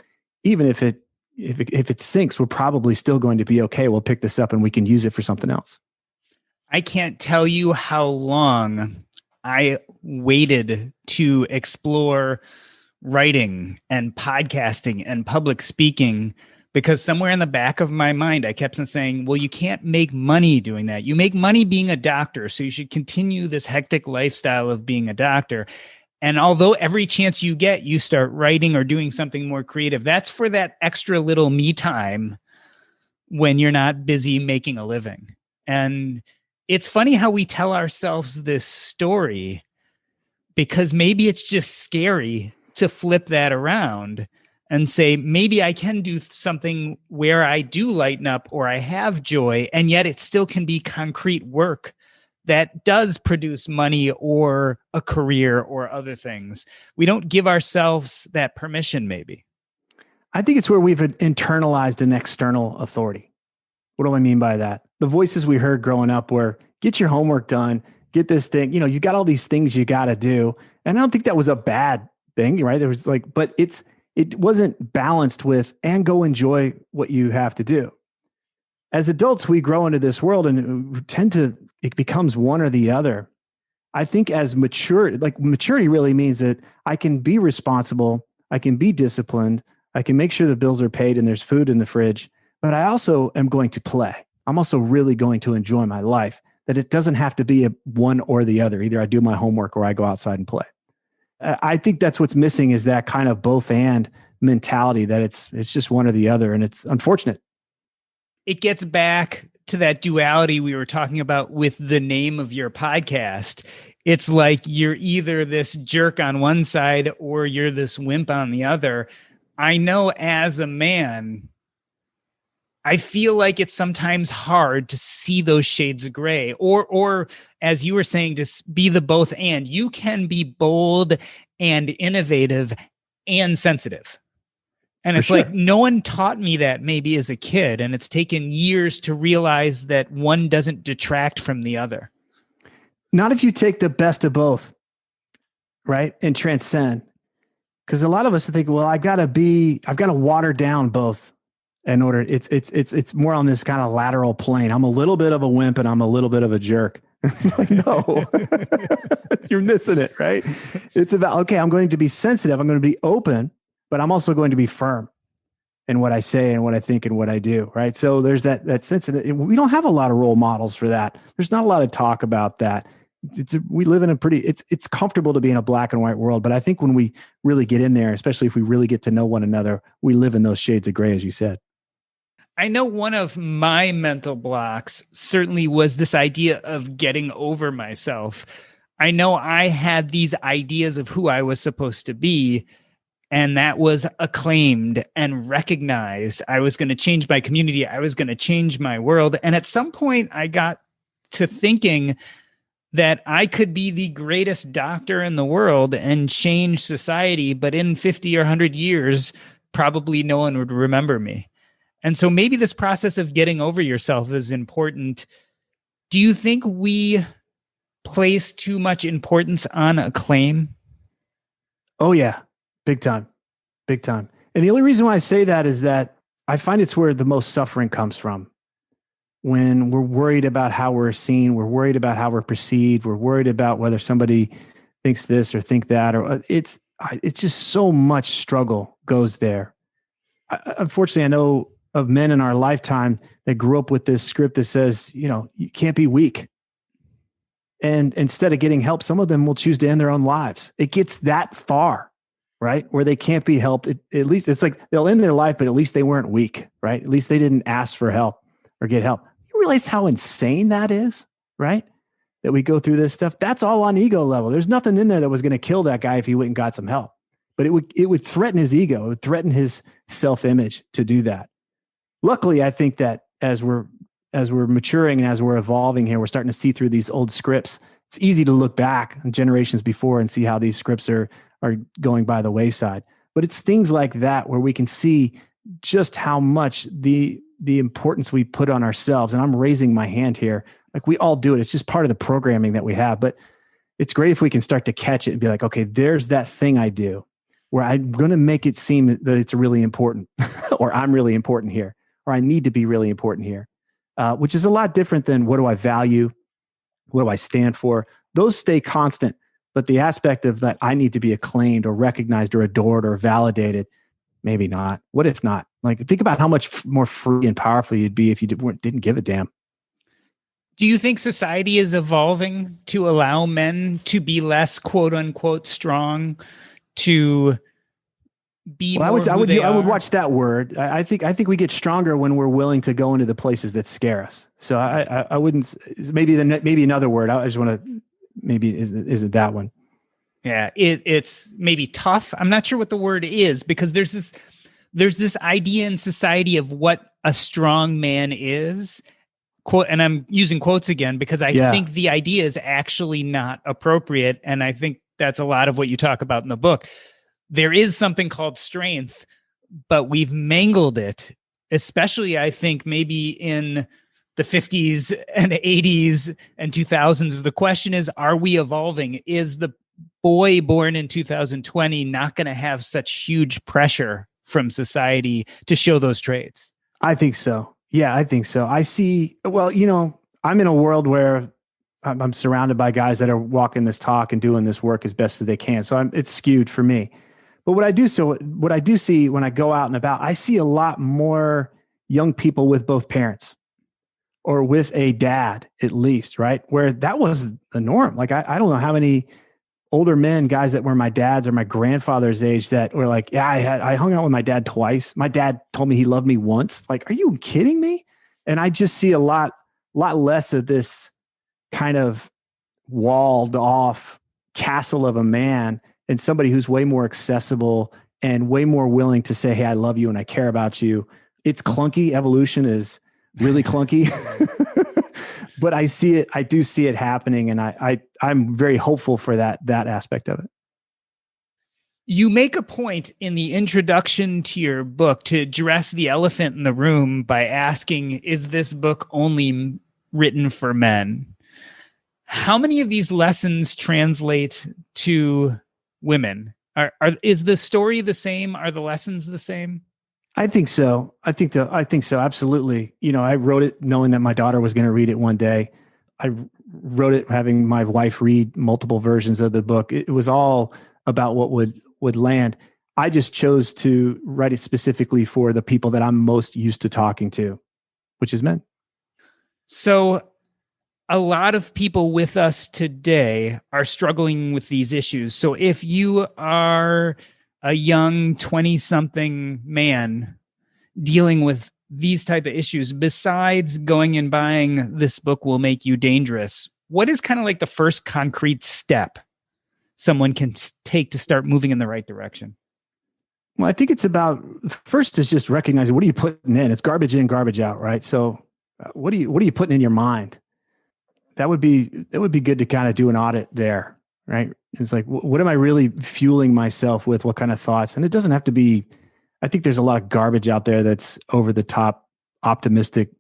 even if it sinks, we're probably still going to be okay. We'll pick this up and we can use it for something else. I can't tell you how long I waited to explore writing and podcasting and public speaking, because somewhere in the back of my mind, I kept on saying, well, you can't make money doing that. You make money being a doctor, so you should continue this hectic lifestyle of being a doctor. And although every chance you get, you start writing or doing something more creative, that's for that extra little me time when you're not busy making a living. And it's funny how we tell ourselves this story, because maybe it's just scary to flip that around and say, maybe I can do something where I do lighten up or I have joy, and yet it still can be concrete work that does produce money or a career or other things. We don't give ourselves that permission, maybe. I think it's where we've internalized an external authority. What do I mean by that? The voices we heard growing up were, get your homework done, get this thing, you got all these things you got to do. And I don't think that was a bad thing, right? There was but it wasn't balanced with, and go enjoy what you have to do. As adults, we grow into this world and it becomes one or the other. I think as maturity really means that I can be responsible, I can be disciplined, I can make sure the bills are paid and there's food in the fridge, but I also am going to play. I'm also really going to enjoy my life, that it doesn't have to be a one or the other. Either I do my homework or I go outside and play. I think that's what's missing, is that kind of both and mentality, that it's just one or the other. And it's unfortunate. It gets back to that duality we were talking about with the name of your podcast. It's like you're either this jerk on one side or you're this wimp on the other. I know as a man, I feel like it's sometimes hard to see those shades of gray, or as you were saying, to be the both and. You can be bold and innovative and sensitive. And it's like, no one taught me that maybe as a kid, and it's taken years to realize that one doesn't detract from the other. Not if you take the best of both, right? And transcend. Because a lot of us think, well, I've got to water down both. In order, it's more on this kind of lateral plane. I'm a little bit of a wimp and I'm a little bit of a jerk. Like, no, you're missing it, right? It's about, okay, I'm going to be sensitive. I'm going to be open, but I'm also going to be firm in what I say and what I think and what I do, right? So there's that sense of it. We don't have a lot of role models for that. There's not a lot of talk about that. We live in it's comfortable to be in a black and white world, but I think when we really get in there, especially if we really get to know one another, we live in those shades of gray, as you said. I know one of my mental blocks certainly was this idea of getting over myself. I know I had these ideas of who I was supposed to be, and that was acclaimed and recognized. I was going to change my community. I was going to change my world. And at some point, I got to thinking that I could be the greatest doctor in the world and change society, but in 50 or 100 years, probably no one would remember me. And so maybe this process of getting over yourself is important. Do you think we place too much importance on acclaim? Oh, yeah. Big time. Big time. And the only reason why I say that is that I find it's where the most suffering comes from. When we're worried about how we're seen, we're worried about how we're perceived, we're worried about whether somebody thinks this or think that, or it's just so much struggle goes there. Unfortunately, I know of men in our lifetime that grew up with this script that says, you can't be weak. And instead of getting help, some of them will choose to end their own lives. It gets that far, right? Where they can't be helped. At least it's like they'll end their life, but at least they weren't weak, right? At least they didn't ask for help or get help. You realize how insane that is, right? That we go through this stuff. That's all on ego level. There's nothing in there that was going to kill that guy if he went and got some help. But it would threaten his ego. It would threaten his self-image to do that. Luckily, I think that as we're maturing and as we're evolving here, we're starting to see through these old scripts. It's easy to look back on generations before and see how these scripts are going by the wayside. But it's things like that where we can see just how much the importance we put on ourselves. And I'm raising my hand here. Like we all do it. It's just part of the programming that we have. But it's great if we can start to catch it and be like, okay, there's that thing I do where I'm going to make it seem that it's really important or I'm really important here, or I need to be really important here. Which is a lot different than what do I value? What do I stand for? Those stay constant, but the aspect of that I need to be acclaimed or recognized or adored or validated, maybe not. What if not? Like think about how much more free and powerful you'd be if you didn't give a damn. Do you think society is evolving to allow men to be less quote unquote strong, to be well, more I would watch that word. I think we get stronger when we're willing to go into the places that scare us. So I wouldn't, maybe another word. I just want to, maybe is it that one? Yeah. It's maybe tough. I'm not sure what the word is, because there's this idea in society of what a strong man is. Quote, and I'm using quotes again, because I think the idea is actually not appropriate. And I think that's a lot of what you talk about in the book. There is something called strength, but we've mangled it, especially I think maybe in the 50s and 80s and 2000s. The question is, are we evolving? Is the boy born in 2020 not going to have such huge pressure from society to show those traits? I think so. Yeah, I think so. I see, well, I'm in a world where I'm surrounded by guys that are walking this talk and doing this work as best as they can. So it's skewed for me. But what I do see when I go out and about, I see a lot more young people with both parents or with a dad, at least, right? Where that was the norm. Like, I don't know how many older men, guys that were my dad's or my grandfather's age that were like, yeah, I hung out with my dad twice. My dad told me he loved me once. Like, are you kidding me? And I just see a lot less of this kind of walled off castle of a man and somebody who's way more accessible and way more willing to say, hey, I love you and I care about you. It's clunky. Evolution is really clunky, but I do see it happening. And I'm very hopeful for that aspect of it. You make a point in the introduction to your book to address the elephant in the room by asking, is this book only written for men? How many of these lessons translate to women? Is the story the same? Are the lessons the same? I think so. I think so. Absolutely. I wrote it knowing that my daughter was going to read it one day. I wrote it having my wife read multiple versions of the book. It was all about what would land. I just chose to write it specifically for the people that I'm most used to talking to, which is men. So a lot of people with us today are struggling with these issues. So if you are a young 20-something man dealing with these type of issues, besides going and buying This Book Will Make You Dangerous, what is kind of like the first concrete step someone can take to start moving in the right direction? Well, I think it's about, first is just recognizing, what are you putting in? It's garbage in, garbage out, right? So what are you putting in your mind? That would be good to kind of do an audit there, right? It's like, what am I really fueling myself with? What kind of thoughts? And it doesn't have to be, I think there's a lot of garbage out there that's over the top, optimistic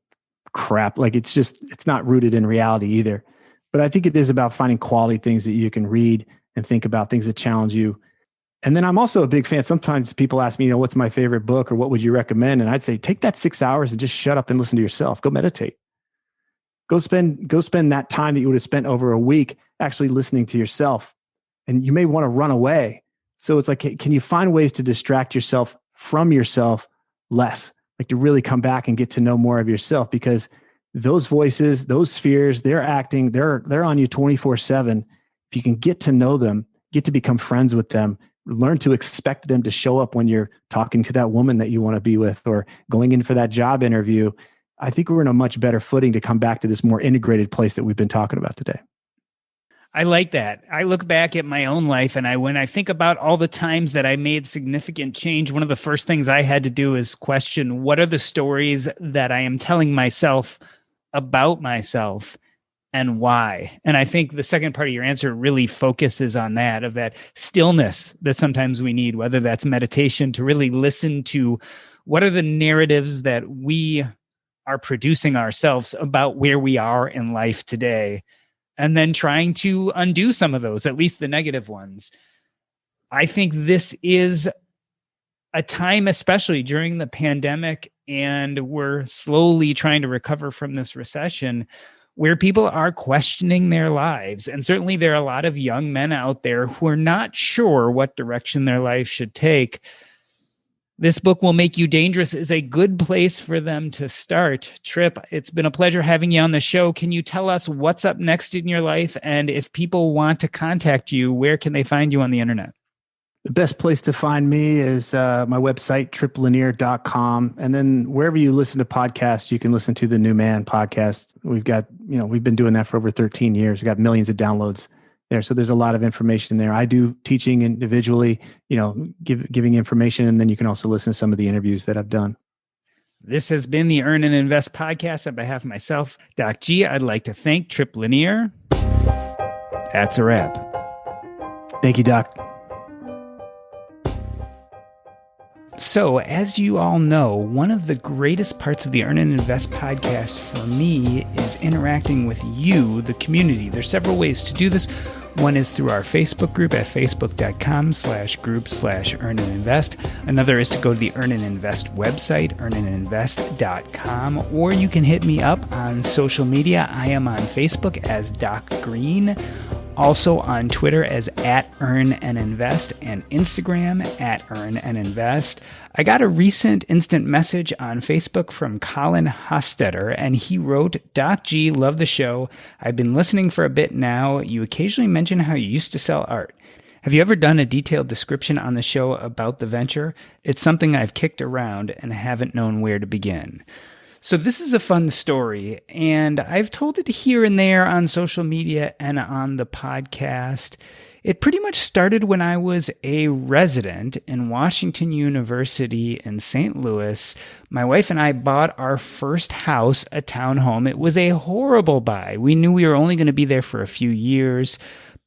crap. Like it's not rooted in reality either. But I think it is about finding quality things that you can read and think about, things that challenge you. And then I'm also a big fan. Sometimes people ask me, what's my favorite book or what would you recommend? And I'd say, take that 6 hours and just shut up and listen to yourself. Go meditate. Go spend that time that you would have spent over a week actually listening to yourself. And you may want to run away. So it's like, can you find ways to distract yourself from yourself less? Like to really come back and get to know more of yourself, because those voices, those spheres, they're acting, they're on you 24/7. If you can get to know them, get to become friends with them, learn to expect them to show up when you're talking to that woman that you want to be with or going in for that job interview, I think we're in a much better footing to come back to this more integrated place that we've been talking about today. I like that. I look back at my own life, and when I think about all the times that I made significant change, one of the first things I had to do is question, what are the stories that I am telling myself about myself and why? And I think the second part of your answer really focuses on that, of that stillness that sometimes we need, whether that's meditation, to really listen to what are the narratives that we are producing ourselves about where we are in life today, and then trying to undo some of those, at least the negative ones. I think this is a time, especially during the pandemic, and we're slowly trying to recover from this recession, where people are questioning their lives. And certainly there are a lot of young men out there who are not sure what direction their life should take. This book, Will Make You Dangerous, is a good place for them to start. Tripp, it's been a pleasure having you on the show. Can you tell us what's up next in your life? And if people want to contact you, where can they find you on the internet? The best place to find me is my website, tripplanier.com. And then wherever you listen to podcasts, you can listen to the New Man podcast. We've got, we've been doing that for over 13 years. We've got millions of downloads there. So there's a lot of information there. I do teaching individually, giving information. And then you can also listen to some of the interviews that I've done. This has been the Earn and Invest podcast. On behalf of myself, Doc G, I'd like to thank Tripp Lanier. That's a wrap. Thank you, Doc. So, as you all know, one of the greatest parts of the Earn and Invest podcast for me is interacting with you, the community. There's several ways to do this. One is through our Facebook group at facebook.com/group/earnandinvest. Another is to go to the Earn and Invest website, earnandinvest.com, or you can hit me up on social media. I am on Facebook as Doc Green, also on Twitter as @EarnAndInvest, and Instagram @EarnAndInvest. I got a recent instant message on Facebook from Colin Hostetter, and he wrote, "Doc G, love the show. I've been listening for a bit now. You occasionally mention how you used to sell art. Have you ever done a detailed description on the show about the venture? It's something I've kicked around and haven't known where to begin." So this is a fun story, and I've told it here and there on social media and on the podcast. It pretty much started when I was a resident in Washington University in St. Louis. My wife and I bought our first house, a townhome. It was a horrible buy. We knew we were only going to be there for a few years,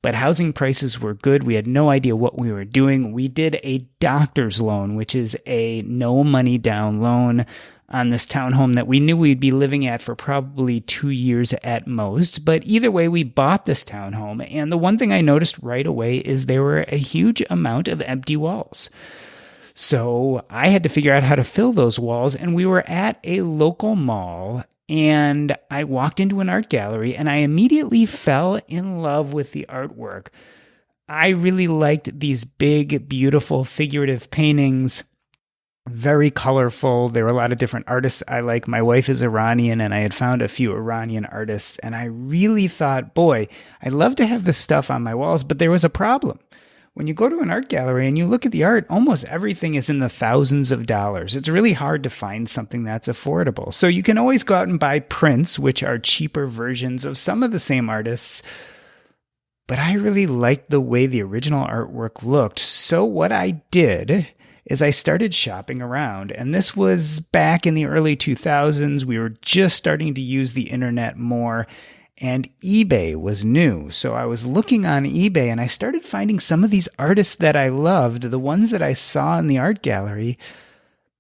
but housing prices were good. We had no idea what we were doing. We did a doctor's loan, which is a no money down loan on this townhome that we knew we'd be living at for probably 2 years at most. But either way, we bought this townhome. And the one thing I noticed right away is there were a huge amount of empty walls. So I had to figure out how to fill those walls. And we were at a local mall, and I walked into an art gallery, and I immediately fell in love with the artwork. I really liked these big, beautiful, figurative paintings. Very colorful. There were a lot of different artists I like. My wife is Iranian, and I had found a few Iranian artists, and I really thought, boy, I'd love to have this stuff on my walls, but there was a problem. When you go to an art gallery and you look at the art, almost everything is in the thousands of dollars. It's really hard to find something that's affordable. So you can always go out and buy prints, which are cheaper versions of some of the same artists, but I really liked the way the original artwork looked. So what I did is I started shopping around, and this was back in the early 2000s. We were just starting to use the internet more, and eBay was new. So I was looking on eBay, and I started finding some of these artists that I loved, the ones that I saw in the art gallery,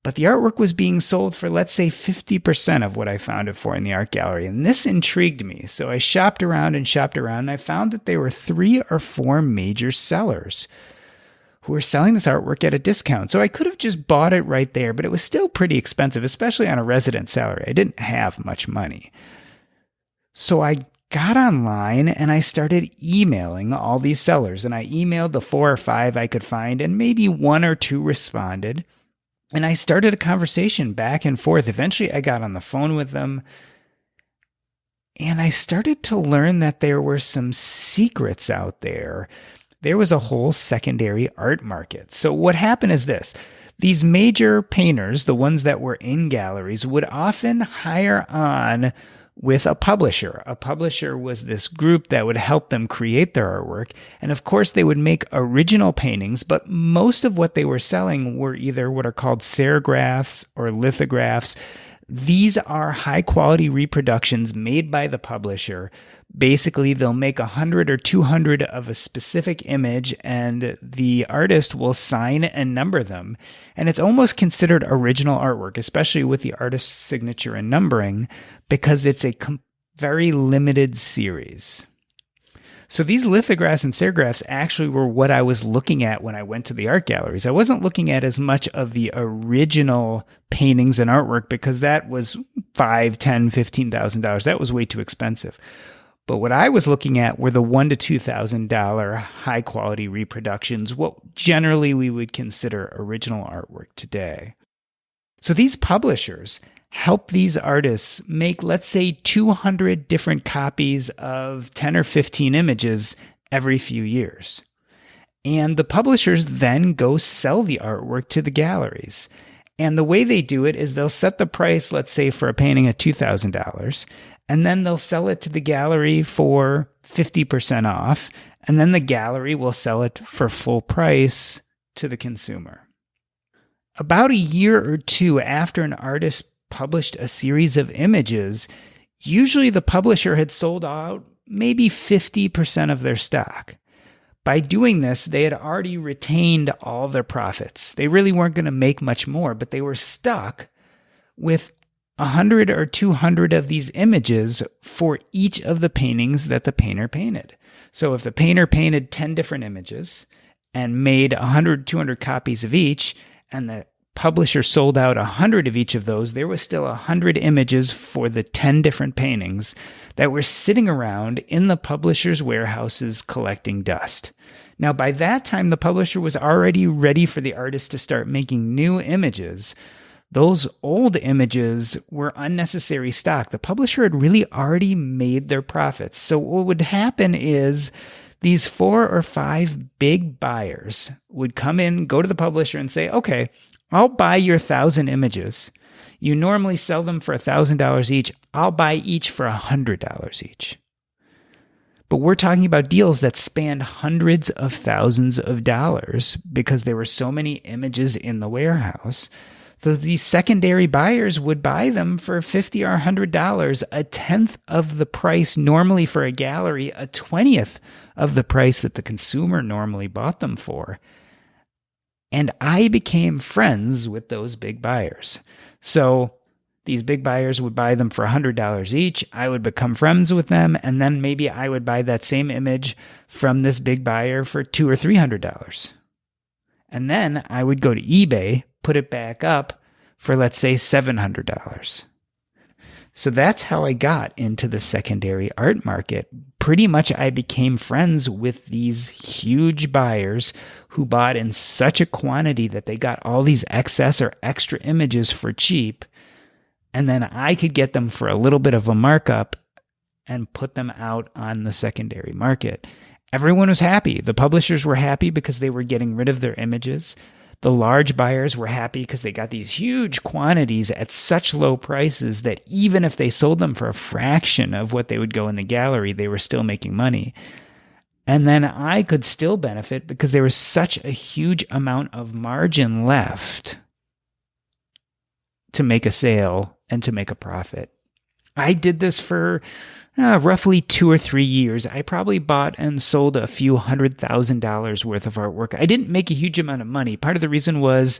but the artwork was being sold for, let's say, 50% of what I found it for in the art gallery. And this intrigued me. So I shopped around, and I found that there were 3 or 4 major sellers. who were selling this artwork at a discount. So I could have just bought it right there, but it was still pretty expensive, especially on a resident salary. I didn't have much money. So I got online and I started emailing all these sellers, and I emailed the 4 or 5 I could find, and maybe 1 or 2 responded. And I started a conversation back and forth. Eventually I got on the phone with them, and I started to learn that there were some secrets out there. There was a whole secondary art market. So what happened is this. These major painters, the ones that were in galleries, would often hire on with a publisher. A publisher was this group that would help them create their artwork. And of course, they would make original paintings, but most of what they were selling were either what are called serigraphs or lithographs. These are high quality reproductions made by the publisher. Basically, they'll make 100 or 200 of a specific image, and the artist will sign and number them. And it's almost considered original artwork, especially with the artist's signature and numbering, because it's a very limited series. So these lithographs and serigraphs actually were what I was looking at when I went to the art galleries. I wasn't looking at as much of the original paintings and artwork because that was $5,000, $10,000, $15,000. That was way too expensive. But what I was looking at were the $1,000 to $2,000 high quality reproductions, what generally we would consider original artwork today. So these publishers help these artists make, let's say, 200 different copies of 10 or 15 images every few years. And the publishers then go sell the artwork to the galleries. And the way they do it is they'll set the price, let's say, for a painting at $2,000, and then they'll sell it to the gallery for 50% off, and then the gallery will sell it for full price to the consumer. About a year or 2 after an artist published a series of images, usually the publisher had sold out maybe 50% of their stock. By doing this, they had already retained all their profits. They really weren't going to make much more, but they were stuck with 100 or 200 of these images for each of the paintings that the painter painted. So if the painter painted 10 different images and made 100, 200 copies of each, and the publisher sold out 100 of each of those, there was still 100 images for the 10 different paintings that were sitting around in the publisher's warehouses collecting dust. Now, by that time, the publisher was already ready for the artist to start making new images. Those old images were unnecessary stock. The publisher had really already made their profits. So what would happen is these 4 or 5 big buyers would come in, go to the publisher and say, okay, I'll buy your 1,000 images. You normally sell them for $1,000 each. I'll buy each for $100 each. But we're talking about deals that spanned hundreds of thousands of dollars because there were so many images in the warehouse. So these secondary buyers would buy them for $50 or $100, a tenth of the price normally for a gallery, a 20th of the price that the consumer normally bought them for. And I became friends with those big buyers. So these big buyers would buy them for $100 each. I would become friends with them, and then maybe I would buy that same image from this big buyer for $200 or $300. And then I would go to eBay, put it back up for, let's say, $700. So that's how I got into the secondary art market. Pretty much I became friends with these huge buyers who bought in such a quantity that they got all these excess or extra images for cheap. And then I could get them for a little bit of a markup and put them out on the secondary market. Everyone was happy. The publishers were happy because they were getting rid of their images. The large buyers were happy because they got these huge quantities at such low prices that even if they sold them for a fraction of what they would go in the gallery, they were still making money. And then I could still benefit because there was such a huge amount of margin left to make a sale and to make a profit. I did this for roughly 2 or 3 years. I probably bought and sold a few $100,000 worth of artwork. I didn't make a huge amount of money. Part of the reason was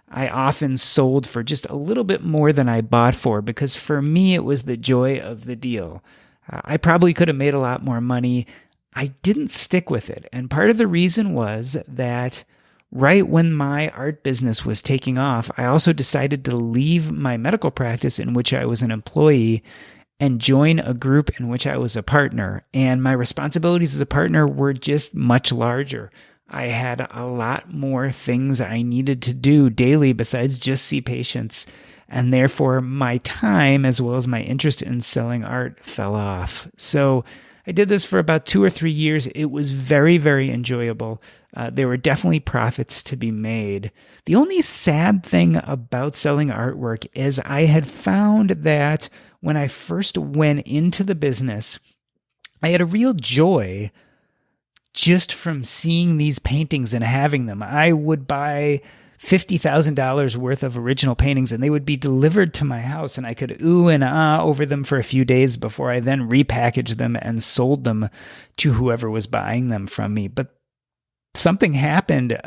I often sold for just a little bit more than I bought for, because for me, it was the joy of the deal. I probably could have made a lot more money. I didn't stick with it. And part of the reason was that right when my art business was taking off, I also decided to leave my medical practice in which I was an employee and join a group in which I was a partner. And my responsibilities as a partner were just much larger. I had a lot more things I needed to do daily besides just see patients. And therefore, my time as well as my interest in selling art fell off. So I did this for about 2 or 3 years. It was very, very enjoyable. There were definitely profits to be made. The only sad thing about selling artwork is I had found that when I first went into the business, I had a real joy just from seeing these paintings and having them. I would buy $50,000 worth of original paintings and they would be delivered to my house and I could ooh and ah over them for a few days before I then repackaged them and sold them to whoever was buying them from me. But something happened,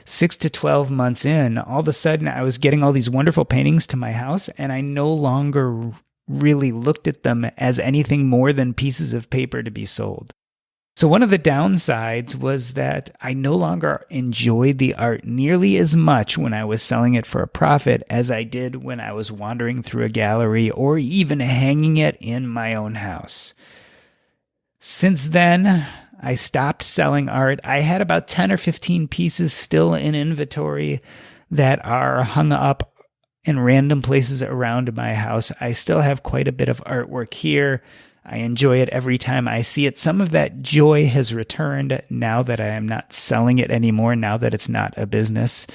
6 to 12 months in, all of a sudden I was getting all these wonderful paintings to my house and I no longer really looked at them as anything more than pieces of paper to be sold. So one of the downsides was that I no longer enjoyed the art nearly as much when I was selling it for a profit as I did when I was wandering through a gallery or even hanging it in my own house. Since then, I stopped selling art. I had about 10 or 15 pieces still in inventory that are hung up in random places around my house. I still have quite a bit of artwork here. I enjoy it every time I see it. Some of that joy has returned now that I am not selling it anymore, now that it's not a business.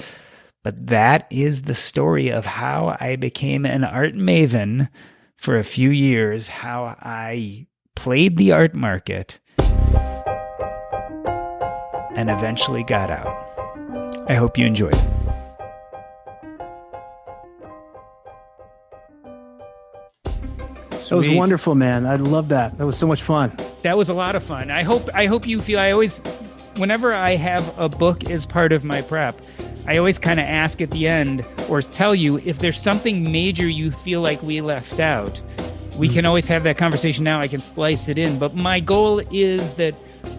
But that is the story of how I became an art maven for a few years, how I played the art market and eventually got out. I hope you enjoyed it. That was wonderful, man. I love that. That was so much fun. That was a lot of fun. I hope you feel, whenever I have a book as part of my prep, I always kind of ask at the end or tell you if there's something major you feel like we left out. We can always have that conversation now. I can splice it in. But my goal is that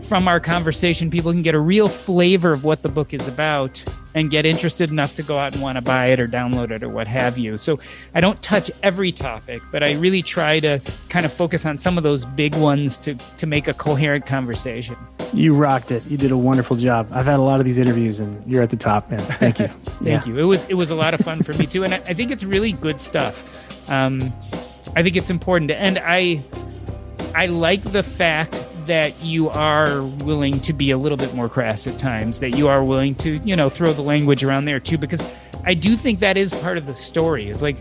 from our conversation, people can get a real flavor of what the book is about and get interested enough to go out and want to buy it or download it or what have you. So I don't touch every topic, but I really try to kind of focus on some of those big ones to make a coherent conversation. You rocked it. You did a wonderful job. I've had a lot of these interviews and you're at the top, man. Thank you. Thank you. It was a lot of fun for me too. And I think it's really good stuff. I think it's important. And I like the fact that you are willing to be a little bit more crass at times, that you are willing to, throw the language around there too, because I do think that is part of the story. It's like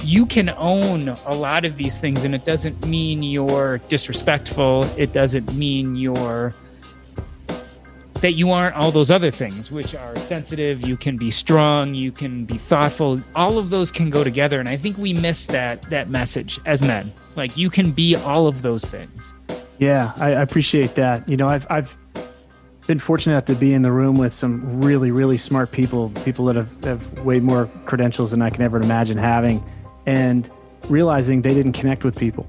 you can own a lot of these things and it doesn't mean you're disrespectful. It doesn't mean that you aren't all those other things, which are sensitive. You can be strong. You can be thoughtful. All of those can go together. And I think we miss that message as men. Like you can be all of those things. Yeah, I appreciate that. I've been fortunate enough to be in the room with some really, really smart people that have way more credentials than I can ever imagine having, and realizing they didn't connect with people.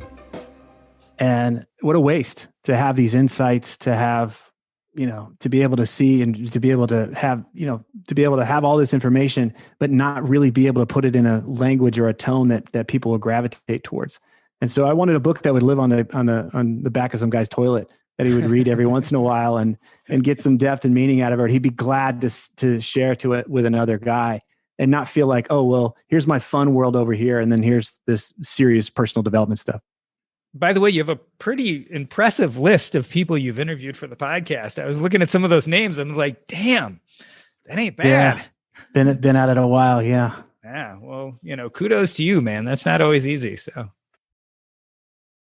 And what a waste to have these insights, to have, to be able to see and to be able to have all this information, but not really be able to put it in a language or a tone that people will gravitate towards. And so I wanted a book that would live on the back of some guy's toilet that he would read every once in a while and get some depth and meaning out of it. He'd be glad to share to it with another guy and not feel like, oh, well, here's my fun world over here. And then here's this serious personal development stuff. By the way, you have a pretty impressive list of people you've interviewed for the podcast. I was looking at some of those names. I was like, damn, that ain't bad. Yeah. Been at it a while. Yeah. Yeah. Well, kudos to you, man. That's not always easy. So